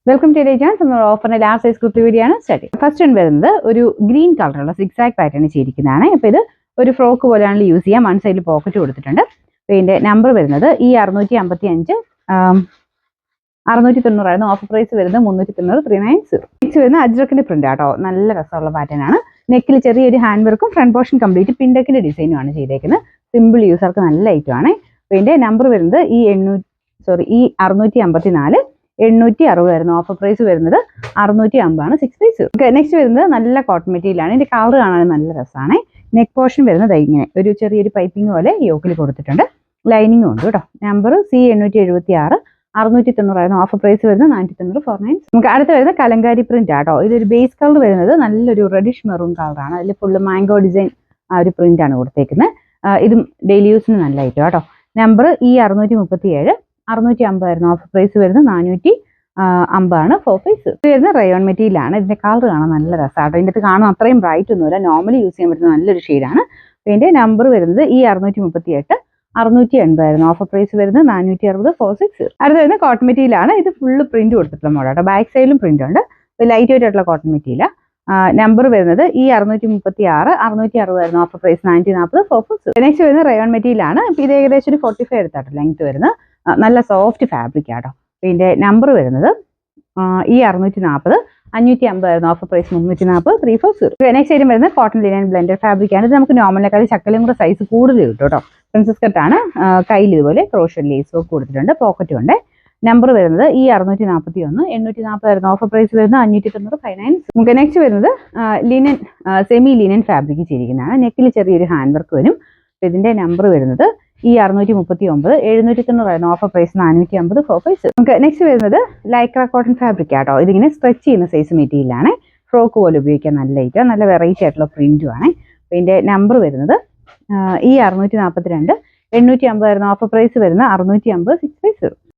Welcome to chance. നമ്മൾ ഓഫറിന്റെ last size kurti video ആണ് സ്റ്റാർട്ട് ചെയ്യുന്നത്. ഫസ്റ്റ് വൺ വരുന്നത് ഒരു ഗ്രീൻ കളറുള്ള സിക്സാക് പാറ്റേൺ ചെയ്തിരിക്കുന്നതാണ്. അപ്പോൾ ഇത് ഒരു ഫ്രോക്ക് പോലെയാണ് യൂസ് ചെയ്യാം. വൺ സൈഡിൽ പോക്കറ്റ് കൊടുത്തിട്ടുണ്ട്. അപ്പോൾ ഇതിന്റെ നമ്പർ വരുന്നത് ഈ 655 690 ആയിരുന്നു. ഓഫർ പ്രൈസ് വരുന്നത് 390 390. നെക്സ്റ്റ് വരുന്നത് അജ്രക്കിന്റെ പ്രിന്റ് ആട്ടോ. നല്ല രസമുള്ള പാറ്റേൺ ആണ്. നെക്കിൽ ചെറിയൊരു ഹാൻഡ് വർക്കും ഫ്രണ്ട് പോർഷൻ കംപ്ലീറ്റ് പിൻഡക്കിന്റെ ഡിസൈനും ആണ് ചെയ്തേക്കുന്നത്. സിമ്പിൾ യൂസർക്ക് നല്ല ഐറ്റം ആണ്. അപ്പോൾ ഇതിന്റെ നമ്പർ വരുന്നത് ഈ 654 860 ആയിരുന്നു. ഓഫർ പ്രൈസ് വരുന്നത് 650 ആണ്. 650. നെക്സ്റ്റ് വരുന്നത് നല്ല കോട്ടൺ മെറ്റീരിയൽ ആണ്. ഇതിന്റെ കളർ കാണാൻ നല്ല രസമാണ്. നെക്ക് പോർഷൻ വരുന്നത് ഇങ്ങനെ ഒരു ചെറിയൊരു പൈപ്പിംഗ് പോലെ യോക്കിൽ കൊടുത്തിട്ടുണ്ട്. ലൈനിങ്ങും ഉണ്ട് കേട്ടോ. നമ്പർ C 876 690 ആയിരുന്നു. ഓഫർ പ്രൈസ് വരുന്നത് 490 490. നമുക്ക് അടുത്ത് വരുന്നത് കലങ്കാരി പ്രിന്റ് ആട്ടോ. ഇതൊരു ബേസ് കളർ വരുന്നത് നല്ലൊരു റെഡിഷ് മെറൂൺ കളറാണ്. അതിൽ ഫുള്ള് മാംഗോ ഡിസൈൻ ആ ഒരു പ്രിന്റ് ആണ് കൊടുത്തേക്കുന്നത്. ഇതും ഡെയിലി യൂസിന് നല്ല ഐറ്റം കേട്ടോ. നമ്പർ ഈ 637 650 ആയിരുന്നു. ഓഫർ പ്രൈസ് വരുന്നത് 450 ആണ്. 4 പീസ്. ഇത് വരുന്നത് റയോൺ മെറ്റീരിയൽ ആണ്. ഇതിന്റെ കളർ കാണാൻ നല്ല രസമാണ്. ഇതിൻ്റെ അടുത്ത് കാണാൻ അത്രയും ബ്രൈറ്റ് ഒന്നുമില്ല. നോർമലി യൂസ് ചെയ്യാൻ പറ്റുന്ന നല്ലൊരു ഷെയ്ഡാണ്. ഇതിന്റെ നമ്പർ വരുന്നത് ഈ 638 680 ആയിരുന്നു. ഓഫർ പ്രൈസ് വരുന്നത് 460 460. അടുത്ത് വരുന്നത് കോട്ടൺ മെറ്റീരിയൽ ആണ്. ഇത് ഫുള്ള് പ്രിന്റ് കൊടുത്തിട്ടുള്ള മോഡാട്ടോ. ബാക്ക് സൈഡിലും പ്രിന്റ് ഉണ്ട്. ലൈറ്റ് വെയിറ്റ് ആയിട്ടുള്ള കോട്ടൺ മെറ്റീരിയൽ. നമ്പർ വരുന്നത് ഈ 636 660 ആയിരുന്നു. Offer price 440 460. നെക്സ്റ്റ് വരുന്നത് റയോൺ മെറ്റീരിയൽ ആണ്. ഇത് ഏകദേശം ഒരു 45 എടുത്താട്ടോ ലെങ്ത് വരുന്നത്. നല്ല സോഫ്റ്റ് ഫാബ്രിക് ആട്ടോ. ഇതിന്റെ നമ്പർ വരുന്നത് ഈ 640 550 ആയിരുന്നു. Offer price 340 340. നെക്സ്റ്റ് ഐറ്റം വരുന്നത് കോട്ടൺ ലിനൻ ബ്ലെൻഡഡ് ഫാബ്രിക് ആണ്. ഇത് നമുക്ക് നോർമലിനെക്കാളും ശക്കലും കൂടെ സൈസ് കൂടുതൽ കിട്ടും കേട്ടോ. പ്രിൻസസ് കട്ടാണ്. കയ്യിൽ ഇതുപോലെ ക്രോഷ്യൻ ലേസ് വർക്ക് കൊടുത്തിട്ടുണ്ട്. പോക്കറ്റും ഉണ്ട്. നമ്പർ വരുന്നത് ഈ 641 840 ആയിരുന്നു. ഓഫർ പ്രൈസ് വരുന്നത് 590 590. നമുക്ക് നെക്സ്റ്റ് വരുന്നത് ലിനൻ സെമി ലിനൻ ഫാബ്രിക് ചെയ്തിരിക്കുന്നതാണ്. നെക്കിൽ ചെറിയൊരു ഹാൻഡ് വർക്ക് വരും. ഇതിന്റെ നമ്പർ വരുന്നത് ഈ 639 790 ആയിരുന്നു. Offer price 450 4 piece. നമുക്ക് നെക്സ്റ്റ് വരുന്നത് ലൈക്ര കോട്ടൺ ഫാബ്രിക് ആട്ടോ. ഇതിങ്ങനെ സ്ട്രെച്ച് ചെയ്യുന്ന സൈസ് മെറ്റീരിയലാണ്. ഫ്രോക്ക് പോലെ ഉപയോഗിക്കാൻ നല്ല ഐറ്റം. നല്ല വെറൈറ്റി ആയിട്ടുള്ള പ്രിന്റും ആണ്. ഇതിന്റെ നമ്പർ വരുന്നത് ഈ 642 850 ആയിരുന്നു. ഓഫർ പ്രൈസ് വരുന്നത് 650 6 പീസ്.